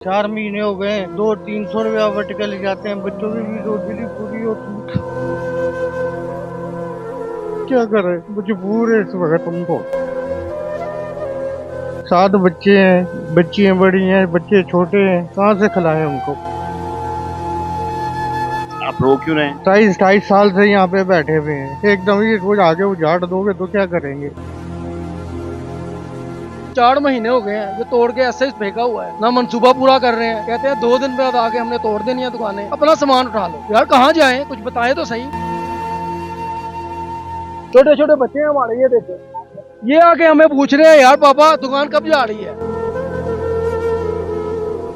4 महीने हो गए, 200-300 रुपया बट ले जाते हैं, बच्चों की भी रोटी नहीं पूरी होती। क्या करे, मजबूर है इस वक्त तुमको। 7 बच्चे हैं, बच्चियां बड़ी हैं, बच्चे छोटे हैं, कहाँ से खिलाएं उनको। आप रो क्यों रहे हैं? 22-23 साल से यहाँ पे बैठे हुए हैं, एकदम ये रोज आगे उजाड़ दोगे तो क्या करेंगे। 4 महीने हो गए हैं, ये तोड़ के ऐसे ही फेंका हुआ है, ना मंसूबा पूरा कर रहे हैं। कहते हैं 2 दिन बाद आके हमने तोड़ देनी है दुकानें, अपना सामान उठा लो। यार कहाँ जाएं, कुछ बताएं तो सही। छोटे छोटे बच्चे हैं हमारे, ये देखो, ये आके हमें पूछ रहे हैं यार पापा दुकान कब जा रही है।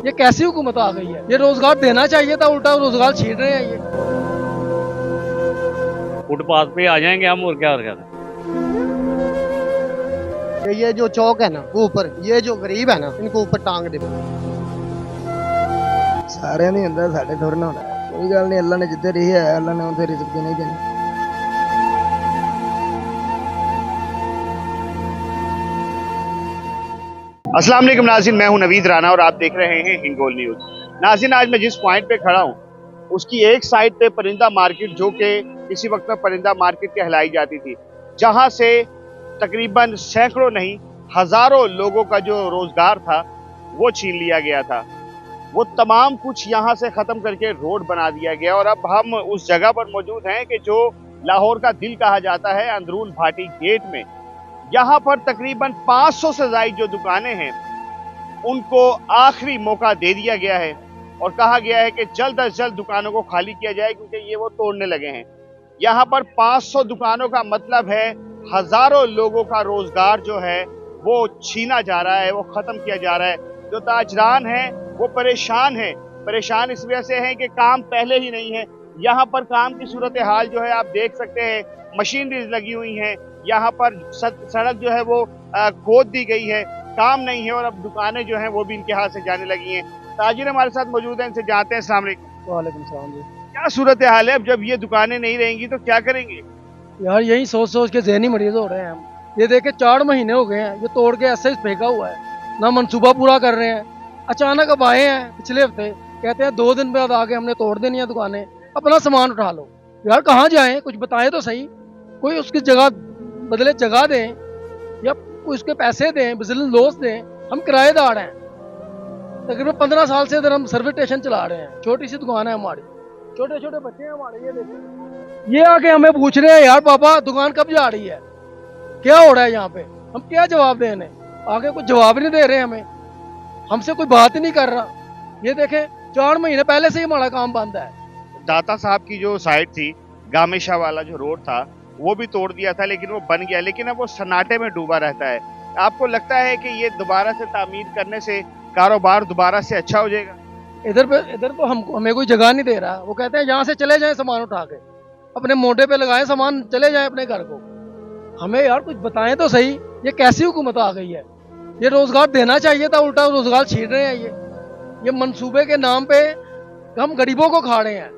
ये कैसी हुकूमत आ गई है, ये रोजगार देना चाहिए था, उल्टा रोजगार छीन रहे हैं ये। फुटपाथ पे आ जाएंगे हम, और क्या करें। ये जो चौक है ना वो ऊपर, ये जो गरीब है ना इनको ऊपर टांग दे। सारे नहीं ਹੁੰਦਾ ਸਾਡੇ ਥੋੜਾ ਨਾ ਹੁੰਦਾ। ਕੋਈ ਗੱਲ ਨਹੀਂ, ਅੱਲਾ ਨੇ ਜਿੱਥੇ ਰਹੀ ਹੈ ਅੱਲਾ ਨੇ ਉੱਥੇ ਰਿਜ਼ਕ ਦੇਣਾ ਹੀ ਦੇਣਾ। अस्सलाम वालेकुम नाज़रीन, मैं हूं नवीद राना और आप देख रहे हैं हिंगोल न्यूज़। नाज़रीन, आज मैं जिस पॉइंट पे खड़ा हूं उसकी एक साइड पे परिंदा मार्केट, जो कि किसी वक्त में परिंदा मार्केट कहलाई जाती थी, जहां से तकरीबन सैकड़ों नहीं हजारों लोगों का जो रोजगार था वो छीन लिया गया था। वो तमाम कुछ यहाँ से ख़त्म करके रोड बना दिया गया और अब हम उस जगह पर मौजूद हैं कि जो लाहौर का दिल कहा जाता है, अंदरून भाटी गेट में। यहाँ पर तकरीबन 500 से ज़ायद जो दुकानें हैं उनको आखिरी मौका दे दिया गया है और कहा गया है कि जल्द अज जल्द दुकानों को खाली किया जाए, क्योंकि ये वो तोड़ने लगे हैं। यहाँ पर 500 दुकानों का मतलब है हजारों लोगों का रोजगार जो है वो छीना जा रहा है, वो खत्म किया जा रहा है। जो ताजरान हैं वो परेशान हैं। परेशान इस वजह से हैं कि काम पहले ही नहीं है। यहाँ पर काम की सूरत हाल जो है आप देख सकते हैं, मशीनरीज लगी हुई हैं, यहाँ पर सड़क जो है वो खोद दी गई है, काम नहीं है और अब दुकानें जो हैं वो भी इनके हाथ से जाने लगी हैं। ताजिर हमारे साथ मौजूद हैं, इनसे जानते हैं। अस्सलाम वालेकुम। वालेकुम सलाम जी। क्या सूरत हाल है, अब जब ये दुकानें नहीं रहेंगी तो क्या करेंगे? यार यही सोच सोच के ज़हनी मरीज हो रहे हैं हम। ये देखे 4 महीने हो गए हैं, ये तोड़ के ऐसे ही फेंका हुआ है, ना मंसूबा पूरा कर रहे हैं। अचानक अब आए हैं पिछले हफ्ते, कहते हैं 2 दिन बाद आके हमने तोड़ देनी है दुकानें, अपना सामान उठा लो। यार कहाँ जाएं, कुछ बताएं तो सही। कोई उसकी जगह बदले जगह दें या कोई उसके पैसे दें, बिजनेस लॉस दें। हम किराएदार हैं, तकरीबन 15 साल से इधर हम सर्विस स्टेशन चला रहे हैं, छोटी सी दुकान है हमारी, छोटे छोटे बच्चे हैं हमारे, ये देखो, ये आके हमें पूछ रहे हैं यार पापा दुकान कब जा रही है, क्या हो रहा है यहाँ पे। हम क्या जवाब दें इन्हें, आगे कुछ जवाब नहीं दे रहे हमें, हमसे कोई बात ही नहीं कर रहा। ये देखें 4 महीने पहले से ही हमारा काम बंद है। दाता साहब की जो साइड थी, गामेशा वाला जो रोड था, वो भी तोड़ दिया था, लेकिन वो बन गया, लेकिन अब वो सन्नाटे में डूबा रहता है। आपको लगता है कि ये दोबारा से तामीर करने से कारोबार दोबारा से अच्छा हो जाएगा? इधर तो हमें कोई जगह नहीं दे रहा। वो कहते हैं यहाँ से चले जाएं, सामान उठा के अपने मोटे पे लगाएं, सामान चले जाएं अपने घर को। हमें यार कुछ बताएं तो सही, ये कैसी हुकूमत आ गई है। ये रोजगार देना चाहिए था, उल्टा रोजगार छीन रहे हैं ये मंसूबे के नाम पे हम गरीबों को खा रहे हैं।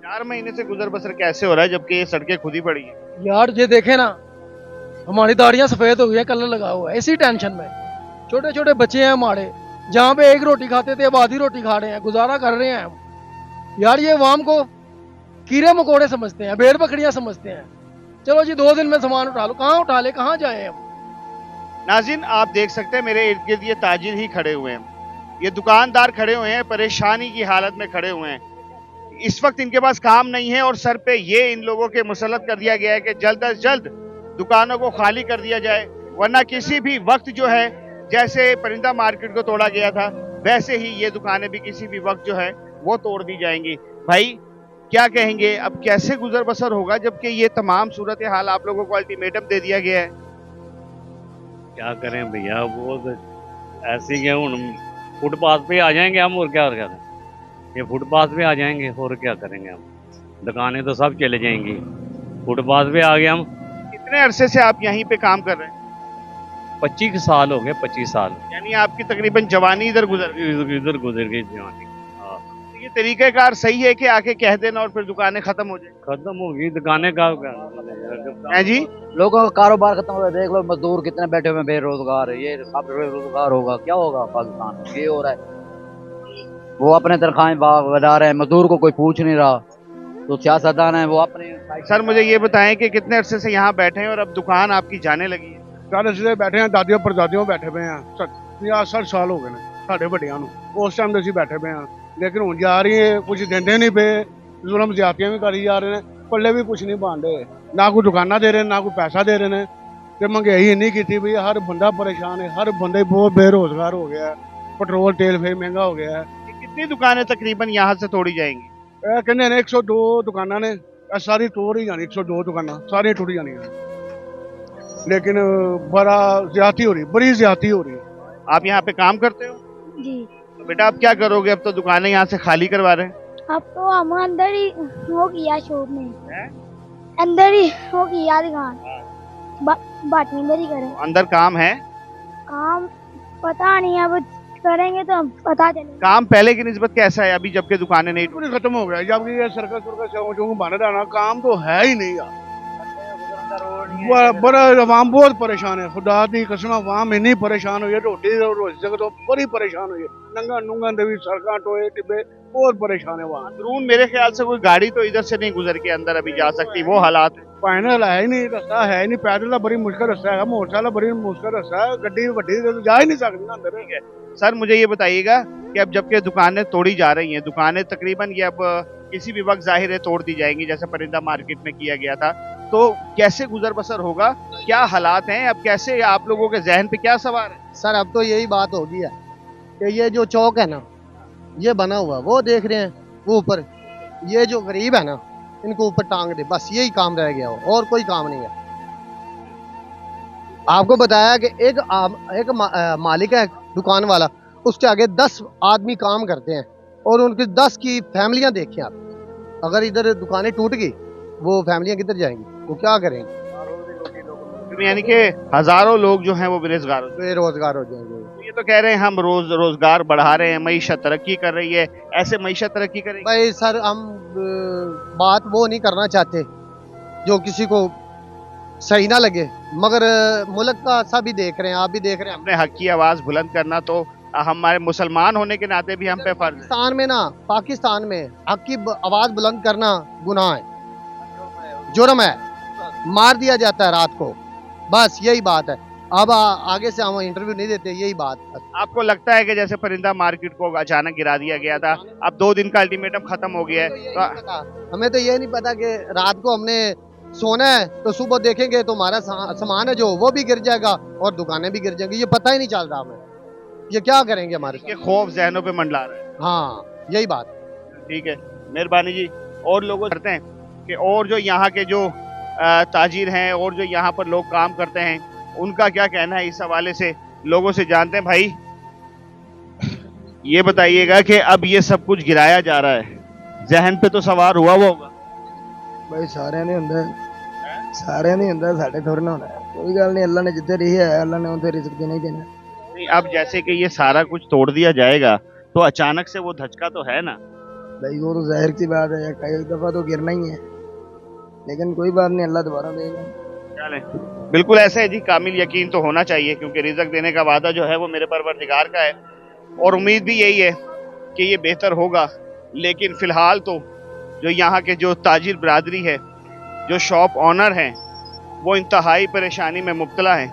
4 महीने से गुजर बसर कैसे हो रहा है जबकि ये सड़कें खुद ही पड़ी हैं? यार ये देखे ना, हमारी दाढ़ियां सफेद हो गई है, कलर लगा हुआ है, इसी टेंशन में। छोटे छोटे बच्चे हैं हमारे, जहाँ पे एक रोटी खाते थे अब आधी रोटी खा रहे हैं, गुजारा कर रहे हैं हम। यार ये अवाम को कीड़े मकोड़े समझते हैं, भेड़ बकरियां समझते हैं। चलो जी 2 दिन में सामान उठा लो, कहाँ उठा ले, कहाँ जाए हम। नाज़रीन, आप देख सकते हैं मेरे इर्द गिर्द ये ताजिर ही खड़े हुए हैं, ये दुकानदार खड़े हुए हैं, परेशानी की हालत में खड़े हुए हैं। इस वक्त इनके पास काम नहीं है और सर पे ये इन लोगों के मुसल्लत कर दिया गया है कि जल्द अज जल्द दुकानों को खाली कर दिया जाए, वरना किसी भी वक्त जो है, जैसे परिंदा मार्केट को तोड़ा गया था वैसे ही ये दुकानें भी किसी भी वक्त जो है वो तोड़ दी जाएंगी। भाई क्या कहेंगे, अब कैसे गुजर बसर होगा जबकि ये तमाम सूरत हाल आप लोगों को अल्टीमेटम दे दिया गया है? क्या करें भैया, वो तो ऐसे ही है। फुटपाथ पे आ जाएंगे हम, और क्या करें। ये फुटपाथ पे आ जाएंगे और क्या करेंगे हम, दुकानें तो सब चले जाएंगी। फुटपाथ पे आ गए हम। कितने अरसे से आप यहीं पे काम कर रहे हैं? 25 साल हो गए, 25 साल यानी आपकी तकरीबन जवानी इधर गुजर गई। इधर गुजर गई जवानी। हाँ, तो ये तरीक़ाकार सही है कि आके कह देना और फिर दुकानें खत्म हो जाए? खत्म हो गई दुकानें का। है जी, लोगों का कारोबार खत्म हो गया। देख लो मजदूर कितने बैठे हुए हैं बेरोजगार, ये सब बेरोजगार होगा क्या होगा पाकिस्तान में, ये हो रहा है। वो अपने तनख्वाहें बढ़ा रहे हैं, मजदूर को कोई पूछ नहीं रहा। तो सियासतदान है वो अपने। सर मुझे ये बताएं कि कितने अरसे से यहाँ बैठे हैं और अब दुकान आपकी जाने लगी है? सारे से बैठे हैं, दादियों परदादियों बैठे हुए हैं, 50-60 साल हो गए ने साढ़े ਵੱਡਿਆਂ ਨੂੰ। ਉਸ ਟਾਈਮ ਦੇ ਅਸੀਂ ਬੈਠੇ ਪਏ ਹਾਂ, ਲੇਕਿਨ ਹੁਣ ਜਾ ਰਹੀ ਹੈ, ਕੁਝ ਦਿੰਦੇ ਨਹੀਂ ਪਏ, ਜ਼ੁਲਮ ਜ਼ਿਆਦਤੀਆਂ ਵੀ ਕਰੀ ਜਾ ਰਹੇ ਨੇ, ਪੱਲੇ ਵੀ ਕੁਝ ਨਹੀਂ ਪਾਉਂਦੇ, ਨਾ ਕੋਈ ਦੁਕਾਨਾਂ ਦੇ ਰਹੇ ਨਾ ਕੋਈ ਪੈਸਾ ਦੇ ਰਹੇ ਨੇ, ਤੇ ਮਹਿੰਗਾਈ ਇੰਨੀ ਕੀਤੀ ਵੀ ਹਰ ਬੰਦਾ ਪਰੇਸ਼ਾਨ ਹੈ, ਹਰ ਬੰਦਾ ਹੀ ਬਹੁਤ ਬੇਰੋਜ਼ਗਾਰ ਹੋ ਗਿਆ ਹੈ, ਪੈਟਰੋਲ ਤੇਲ ਫੇਰ ਮਹਿੰਗਾ ਹੋ ਗਿਆ ਹੈ। ये कितनी दुकानें तकरीबन यहाँ से तोड़ी जाएंगी? ਇਹ ਕਹਿੰਦੇ ਨੇ 102 ਦੁਕਾਨਾਂ ਨੇ, ਇਹ ਸਾਰੀ ਤੋੜ ਹੀ ਜਾਣੀ, 102 ਦੁਕਾਨਾਂ ਸਾਰੀਆਂ ਟੁੱਟ ਜਾਣੀਆਂ, लेकिन बड़ा ज्यादती हो रही, बड़ी ज्यादती हो रही है। आप यहाँ पे काम करते हो? जी। तो बेटा अब क्या करोगे? अब तो दुकानें यहाँ से खाली करवा रहे हैं। अब तो हम अंदर ही हो गया शॉप में, अंदर ही हो गया दुकान, बाकी अंदर ही करें। अंदर काम है? काम पता नहीं, अब करेंगे तो हम पता चलेगा। काम पहले की निस्बत कैसा है अभी जबकि दुकानें नहीं पूरी खत्म हो गया, जबकि ये सर्कस बन रहा ना, काम तो है ही नहीं यार। बड़ा आवाम बहुत परेशान है, खुदा दी कसम आवाम इन्नी परेशान हुई है, रोटी रोजी तो बड़ी परेशान हुई है, नंगा नुंगा भी सड़क टोए टिब्बे बहुत परेशान है वहाँ। अंदरून मेरे ख्याल से कोई गाड़ी तो इधर से नहीं गुजर के अंदर अभी जा सकती, वो हालात है। फाइनल है ही नहीं, रास्ता है ही नहीं, पैदल का बड़ी मुश्किल रास्ता है, मोटरसाइकिल बड़ी मुश्किल रास्ता है, गड्डी वड्डी तो जा ही नहीं सकती ना अंदर। सर मुझे ये बताइएगा कि अब जबकि दुकानें तोड़ी जा रही हैं, दुकानें तकरीबन ये अब किसी भी वक्त जाहिर है तोड़ दी जाएंगी, जैसे परिंदा मार्केट में किया गया था, तो कैसे गुजर बसर होगा? क्या हालात हैं अब? कैसे आप लोगों के जहन पे क्या सवार है? सर अब तो यही बात होगी है कि ये जो चौक है ना, ये बना हुआ, वो देख रहे हैं वो ऊपर, ये जो गरीब है ना, इनको ऊपर टांग दे, बस यही काम रह गया हो, और कोई काम नहीं है। आपको बताया कि एक मालिक है दुकान वाला, उसके आगे 10 आदमी काम करते हैं, और उनकी 10 की फैमिलियां देखें आप। अगर इधर दुकानें टूट गई, वो फैमिलियां किधर जाएंगी, वो क्या करेंगे? यानी कि हजारों लोग जो हैं वो बेरोजगार हो बेरोजगार हो जाएंगे। तो ये तो कह रहे हैं हम रोजगार बढ़ा रहे हैं, मईशत तरक्की कर रही है, ऐसे मईशत तरक्की करेगी? भाई सर हम बात वो नहीं करना चाहते जो किसी को सही ना लगे, मगर मुल्क का सभी देख रहे हैं, आप भी देख रहे हैं। अपने हक की आवाज बुलंद करना तो हमारे मुसलमान होने के नाते भी हम पे फर्ज है। पाकिस्तान में ना, पाकिस्तान में हक की आवाज बुलंद करना गुनाह है, जुर्म है, मार दिया जाता है रात को, बस यही बात है। अब आगे से हम इंटरव्यू नहीं देते, यही बात। आपको लगता है कि जैसे परिंदा मार्केट को अचानक गिरा दिया गया था, अब 2 दिन का अल्टीमेटम खत्म हो गया है, तो हमें तो ये नहीं पता कि रात को हमने सोना है तो सुबह देखेंगे तो हमारा सामान है जो वो भी गिर जाएगा और दुकानें भी गिर जाएंगी, ये पता ही नहीं चल रहा हमें, ये क्या करेंगे हमारे ये खौफ जहनों पे मंडला रहा है। हाँ यही बात। ठीक है, मेहरबानी जी। और लोगों करते हैं कि और जो यहाँ के जो ताजिर हैं और जो यहाँ पर लोग काम करते हैं, उनका क्या कहना है इस हवाले से, लोगों से जानते हैं। भाई ये बताइएगा कि अब ये सब कुछ गिराया जा रहा है, जहन पे तो सवार हुआ होगा? भाई सारे नहीं ਹੁੰਦਾ, सारे नहीं ਹੁੰਦਾ, साढ़े थोड़ा ना होना है। कोई गल नहीं, अल्लाह ने जिधर रही है, अल्लाह ने उधर रिज़्क देना ही देना। नहीं, अब जैसे कि ये सारा कुछ तोड़ दिया जाएगा तो अचानक से वो धचका तो है ना? भाई वो तो जाहिर सी बात है, एक दफा तो गिरना ही है, लेकिन कोई बात नहीं, अल्लाह दोबारा देगा। चलें, बिल्कुल ऐसे है जी, कामिल यकीन तो होना चाहिए, क्योंकि रिज़्क देने का वादा जो है वो मेरे परवरदिगार का है, और उम्मीद भी यही है कि ये बेहतर होगा। लेकिन फ़िलहाल तो जो यहाँ के जो ताजिर बरादरी है, जो शॉप ऑनर हैं, वो इंतहाई परेशानी में मुब्तला हैं,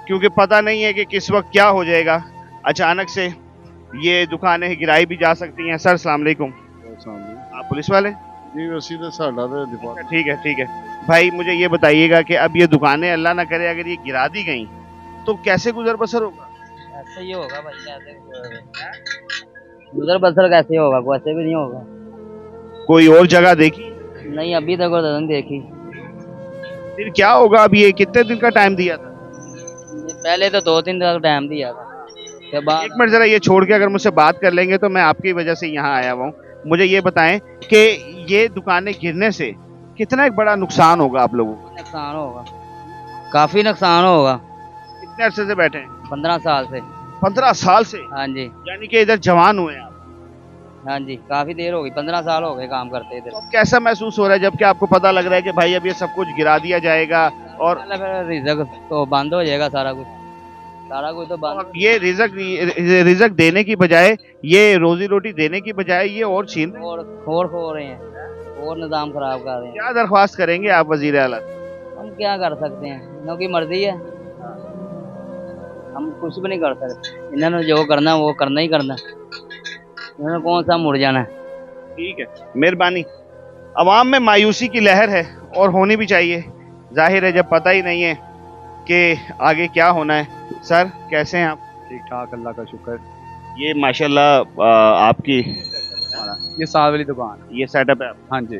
क्योंकि पता नहीं है कि किस वक्त क्या हो जाएगा। अचानक से ये दुकानें गिराई भी जा सकती हैं। सर अस्सलाम वालेकुम। आप पुलिस वाले? जी वैसे तो साडा तो डिपार्टमेंट। ठीक है ठीक है भाई, मुझे ये बताइएगा कि अब ये दुकानें अल्लाह ना करे अगर ये गिरा दी गई तो कैसे गुजर बसर होगा? ऐसे ही होगा भाई, कैसे गुजर बसर कैसे होगा, वैसे भी नहीं होगा। कोई और जगह देखी? नहीं अभी तक तो नहीं देखी। फिर क्या होगा? अब ये कितने दिन का टाइम दिया था? पहले तो 2 दिन तक टाइम दिया था, के बाद एक मिनट जरा ये छोड़ के अगर मुझसे बात कर लेंगे तो मैं आपकी वजह से यहाँ आया हुआ हूँ। मुझे ये बताएं कि ये दुकानें गिरने से कितना एक बड़ा नुकसान होगा आप लोगों को? नुकसान होगा, काफी नुकसान होगा। कितने अरसे से बैठे हैं? 15 साल से। 15 साल से? हाँ जी। यानी कि इधर जवान हुए हैं आप? हाँ जी, काफी देर हो गई, 15 साल हो गए काम करते इधर। तो कैसा महसूस हो रहा है जबकि आपको पता लग रहा है कि भाई अब ये सब कुछ गिरा दिया जाएगा और रिज़्क तो बंद हो जाएगा सारा कुछ? सारा कुछ तो बंद और ये रिजक देने की बजाय, ये रोजी रोटी देने की बजाय ये और छीन रहे हैं। और खोर खो रहे हैं और निज़ाम खराब कर रहे हैं। क्या दरख्वास्त करेंगे आप वजीर आला? हम क्या कर सकते हैं, इनकी मर्जी है, हम कुछ भी नहीं कर सकते। इन्होंने जो करना है वो करना ही करना है, इन्होंने कौन सा मुड़ जाना है। ठीक है, मेहरबानी। अवाम में मायूसी की लहर है और होनी भी चाहिए। जाहिर है जब पता ही नहीं है कि आगे क्या होना है। सर कैसे हैं आप? ठीक ठाक, अल्लाह का शुक्र। ये माशाल्लाह आपकी ये साल वाली दुकान। ये सेटअप है। हाँ जी,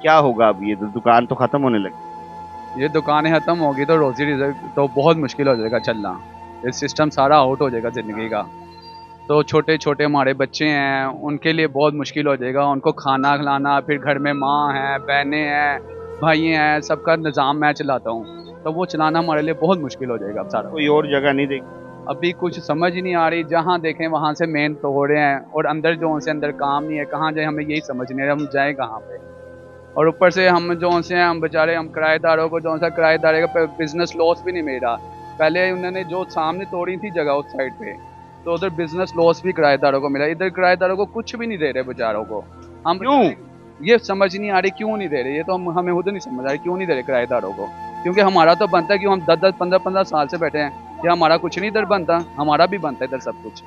क्या होगा अब? ये दुकान तो खत्म होने लगी। ये दुकानें ख़त्म होगी तो रोजी रिजक तो बहुत मुश्किल हो जाएगा चलना। ये सिस्टम सारा आउट हो जाएगा ज़िंदगी का। तो छोटे छोटे हमारे बच्चे हैं, उनके लिए बहुत मुश्किल हो जाएगा। उनको खाना खिलाना, फिर घर में माँ हैं, बहनें हैं, भाई हैं, सबका निज़ाम मैं चलाता हूँ, तो वो चलाना हमारे लिए बहुत मुश्किल हो जाएगा अब सारा। कोई और जगह नहीं देखी? अभी कुछ समझ ही नहीं आ रही। जहाँ देखें वहाँ से मेन तोड़ रहे हैं और अंदर जो उनसे अंदर काम नहीं है। कहाँ जाए हमें यही समझ नहीं आ रहा, हम जाए कहाँ पे। और ऊपर से हम जो से हैं, हम बेचारे हम किराएदारों को जो सा किराएदारे का बिजनेस लॉस भी नहीं मिल रहा। पहले उन्होंने जो सामने तोड़ी थी जगह उस साइड पे, तो उधर बिजनेस लॉस भी किराएदारों को मिला। इधर किराएदारों को कुछ भी नहीं दे रहे बेचारों को। हम क्यों? ये समझ नहीं आ रही क्यों नहीं दे रहे। ये तो हमें खुद नहीं समझ आ रही क्यों नहीं दे रहे किराएदारों को। क्योंकि हमारा तो बनता है, क्यों हम 10-10 15-15 साल से बैठे हैं, कि हमारा कुछ नहीं इधर बनता। हमारा भी बनता है इधर सब कुछ,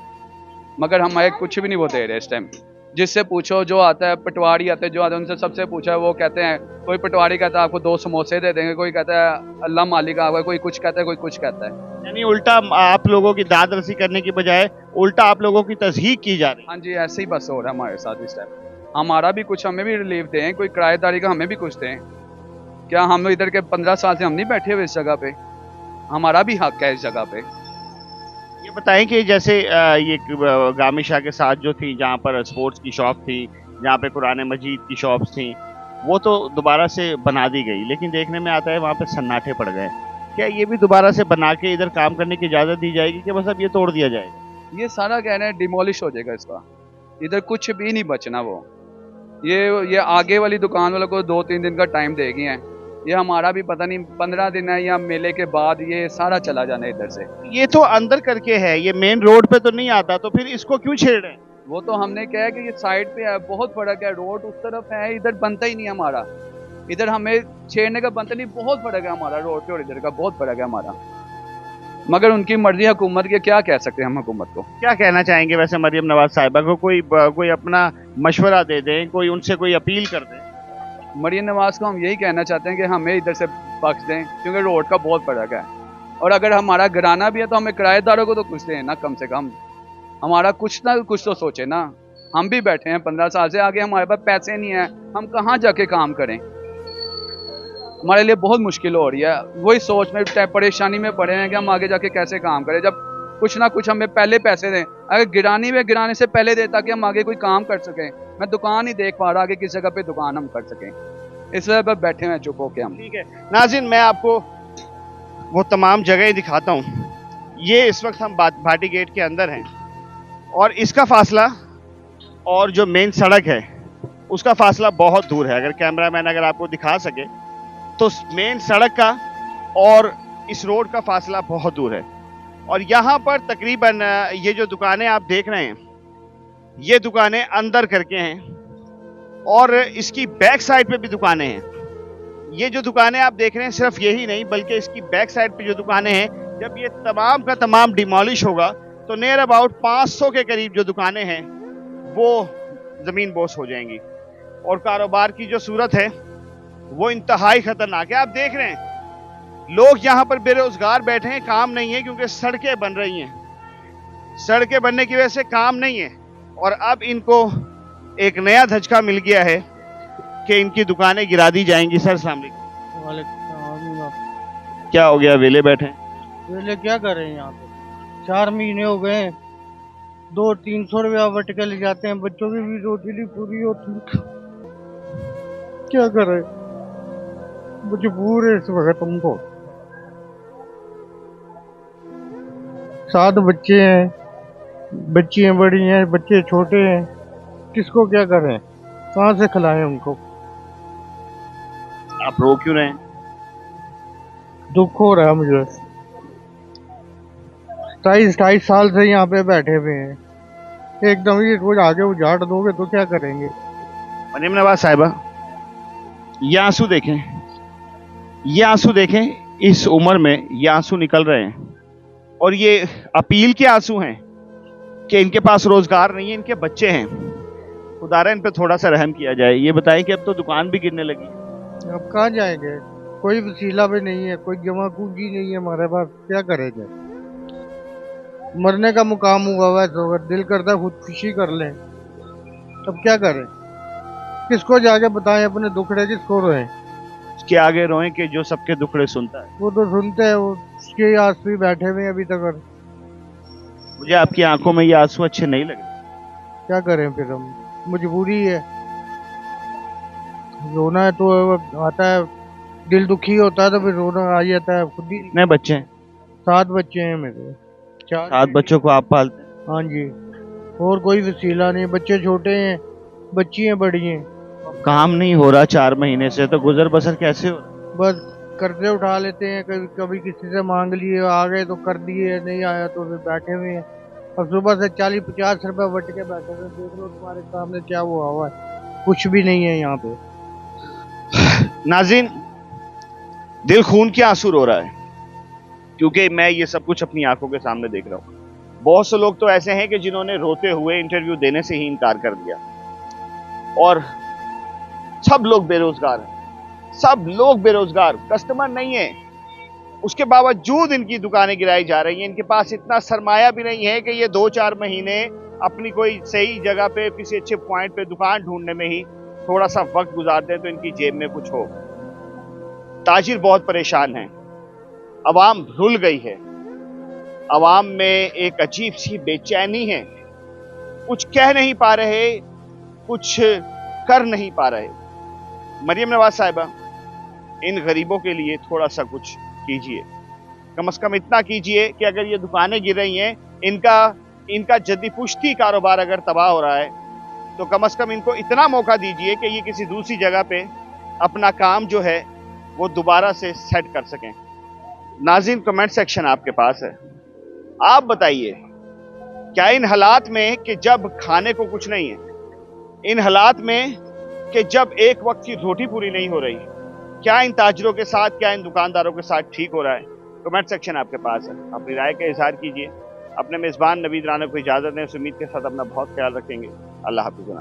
मगर हमारे कुछ भी नहीं वो दे रहे इस टाइम। जिससे पूछो, जो आता है पटवारी आते हैं, जो आते हैं उनसे सबसे पूछा है, वो कहते हैं, कोई पटवारी कहता है आपको 2 समोसे दे देंगे, कोई कहता है अल्लाह मालिक आपका, कोई कुछ कहता है, कोई कुछ कहता है। यानी उल्टा आप लोगों की दाद रसी करने की बजाय उल्टा आप लोगों की तस्हीक की जा रही है। हाँ जी, ऐसे ही बस हो रहा है हमारे साथ इस टाइम। हमारा भी कुछ, हमें भी रिलीफ दें, कोई किराएदारी का हमें भी कुछ दें। क्या हम इधर के 15 साल से हम नहीं बैठे हुए इस जगह पे? हमारा भी हक है इस जगह पे। ये बताएं कि जैसे ये गामी शाह के साथ जो थी, जहाँ पर स्पोर्ट्स की शॉप थी, जहाँ पे कुरान मजीद की शॉप्स थी, वो तो दोबारा से बना दी गई, लेकिन देखने में आता है वहाँ पे सन्नाटे पड़ गए। क्या ये भी दोबारा से बना के इधर काम करने की इजाज़त दी जाएगी कि बस अब ये तोड़ दिया जाएगा? ये सारा कह रहे हैं डिमोलिश हो जाएगा इसका, इधर कुछ भी नहीं बचना। वो ये आगे वाली दुकान वालों को 2-3 दिन का टाइम देगी हैं। ये हमारा भी पता नहीं 15 दिन है या मेले के बाद ये सारा चला जाना है इधर से। ये तो अंदर करके है, ये मेन रोड पे तो नहीं आता, तो फिर इसको क्यों छेड़ रहे हैं? वो तो हमने कहा है कि ये साइड पे है, बहुत फर्क है। रोड उस तरफ है, इधर बनता ही नहीं हमारा। इधर हमें छेड़ने का बनता नहीं, बहुत फर्क है हमारा रोड पे और इधर का, बहुत फर्क है हमारा। मगर उनकी मर्जी हुकूमत की, क्या कह सकते हैं हम हुकूमत को। क्या कहना चाहेंगे वैसे मरियम नवाज साहिबा को? कोई अपना मशवरा दे दें, कोई उनसे कोई अपील कर दें। मरियम नवाज को हम यही कहना चाहते हैं कि हमें इधर से बख्श दें, क्योंकि रोड का बहुत फर्क है। और अगर हमारा गिराना भी है तो हमें किराएदारों को तो कुछ दें ना, कम से कम हमारा कुछ ना कुछ तो सोचे ना। हम भी बैठे हैं 15 साल से, आगे हमारे पास पैसे नहीं है, हम कहाँ जाके काम करें? हमारे लिए बहुत मुश्किल हो रही है। वही सोच में परेशानी में पड़े हैं कि हम आगे जाके कैसे काम करें, जब कुछ ना कुछ हमें पहले पैसे दें। अगर गिराने से पहले दे, ताकि हम आगे कोई काम कर सकें। मैं दुकान ही देख पा रहा, आगे किस जगह पे दुकान हम कर सकें, इस वजह पर बैठे हैं चुप होके हम। ठीक है नाज़रीन, मैं आपको वो तमाम जगह दिखाता हूँ। ये इस वक्त हम भाटी गेट के अंदर हैं और इसका फासला और जो मेन सड़क है उसका फासला बहुत दूर है। अगर कैमरामैन अगर आपको दिखा सके तो मेन सड़क का और इस रोड का फासला बहुत दूर है। और यहाँ पर तकरीबन ये जो दुकानें आप देख रहे हैं, ये दुकानें अंदर करके हैं और इसकी बैक साइड पे भी दुकानें हैं। ये जो दुकानें आप देख रहे हैं सिर्फ यही नहीं, बल्कि इसकी बैक साइड पे जो दुकानें हैं, जब ये तमाम का तमाम डिमोलिश होगा तो नियर अबाउट 500 के करीब जो दुकानें हैं वो ज़मीन बोस हो जाएंगी। और कारोबार की जो सूरत है वो इंतहाई ख़तरनाक है। आप देख रहे हैं लोग यहाँ पर बेरोजगार बैठे हैं, काम नहीं है, क्योंकि सड़कें बन रही हैं। सड़कें बनने की वजह से काम नहीं है और अब इनको एक नया धचका मिल गया है कि इनकी दुकानें गिरा दी जाएंगी। सर अस्सलाम वालेकुम। क्या हो गया, वेले बैठे हैं? वेले क्या कर रहे हैं यहाँ पे? 4 महीने हो गए, 200-300 रुपया वर्टिकल जाते हैं, बच्चों की भी रोटी नहीं पूरी होती। क्या करें, मजबूर है इस वक्त हमको। 7 बच्चे हैं, बच्चियां बड़ी हैं, बच्चे छोटे हैं, किसको क्या करें, कहाँ से खिलाएं उनको? आप रो क्यों रहे हैं? दुख हो रहा है मुझे। 27 साल से यहाँ पे बैठे हुए हैं, एकदम ही रोज आगे उजाड़ दोगे तो क्या करेंगे। मरियम नवाज साहिबा, ये आंसू देखें, ये आंसू देखें, इस उम्र में ये आंसू निकल रहे हैं और ये अपील के आंसू हैं कि इनके पास रोजगार नहीं है, इनके बच्चे हैं। खुदारा इन पे थोड़ा सा रहम किया जाए। ये बताएं कि अब तो दुकान भी गिरने लगी है। अब कहाँ जाएंगे, कोई वसीला भी नहीं है, कोई जमा पूंजी नहीं है हमारे पास, क्या करेंगे। मरने का मुकाम हुआ हुआ है, तो अगर दिल करता है खुदकुशी कर लें, अब क्या करें, किसको जाके बताएं अपने दुखड़े, किसको रोएं। उसके आगे रोएं कि जो सबके दुखड़े सुनता है। वो तो सुनते हैं, वो उसके आंसू ही बैठे हुए हैं अभी तक। और मुझे आपकी आंखों में ये आंसू अच्छे नहीं लगे। क्या करें फिर, हम मजबूरी है, रोना है तो आता है, दिल दुखी होता है तो फिर रोना आ जाता है खुद ही। कितने बच्चे हैं? 7 बच्चे हैं मेरे, 4। 7 बच्चों को आप पालते हैं? हाँ जी, और कोई वसीला नहीं, बच्चे छोटे हैं, बच्चियां बड़ी हैं। काम नहीं हो रहा 4 महीने से, तो गुजर बसर कैसे हो रहा? बस कर्जे उठा लेते हैं, कभी कभी किसी से मांग लिए, आ गए तो कर दिए, नहीं आया तो फिर बैठे हुए हैं। और सुबह से 40-50 रुपए वट के बैठे हुए, देख लो तुम्हारे सामने क्या हुआ है, कुछ भी नहीं है यहाँ पे। नाज़रीन, दिल खून के आंसू रो रहा है, क्योंकि मैं ये सब कुछ अपनी आंखों के सामने देख रहा हूँ। बहुत से लोग तो ऐसे हैं कि जिन्होंने रोते हुए इंटरव्यू देने से ही इनकार कर दिया, और सब लोग बेरोजगार हैं, सब लोग बेरोजगार, कस्टमर नहीं है। उसके बावजूद इनकी दुकानें गिराई जा रही हैं। इनके पास इतना सरमाया भी नहीं है कि ये 2-4 महीने अपनी कोई सही जगह पे, किसी अच्छे पॉइंट पे दुकान ढूंढने में ही थोड़ा सा वक्त गुजार दें तो इनकी जेब में कुछ हो। ताजिर बहुत परेशान हैं, अवाम रुल गई है, अवाम में एक अजीब सी बेचैनी है, कुछ कह नहीं पा रहे, कुछ कर नहीं पा रहे। मरियम नवाज साहिबा, इन गरीबों के लिए थोड़ा सा कुछ कीजिए, कम से कम इतना कीजिए कि अगर ये दुकानें गिर रही हैं, इनका जद्दी पुश्ती कारोबार अगर तबाह हो रहा है, तो कम से कम इनको इतना मौका दीजिए कि ये किसी दूसरी जगह पे अपना काम जो है वो दोबारा से सेट कर सकें। नाज़रीन, कमेंट सेक्शन आपके पास है, आप बताइए, क्या इन हालात में कि जब खाने को कुछ नहीं है, इन हालात में कि जब एक वक्त की रोटी पूरी नहीं हो रही, क्या इन ताजरों के साथ, क्या इन दुकानदारों के साथ ठीक हो रहा है? कमेंट सेक्शन आपके पास है, अपनी राय का इजहार कीजिए। अपने मेज़बान नवीद राना को इजाज़त दें, उस उम्मीद के साथ अपना बहुत ख्याल रखेंगे। अल्लाह हाफ़िज़।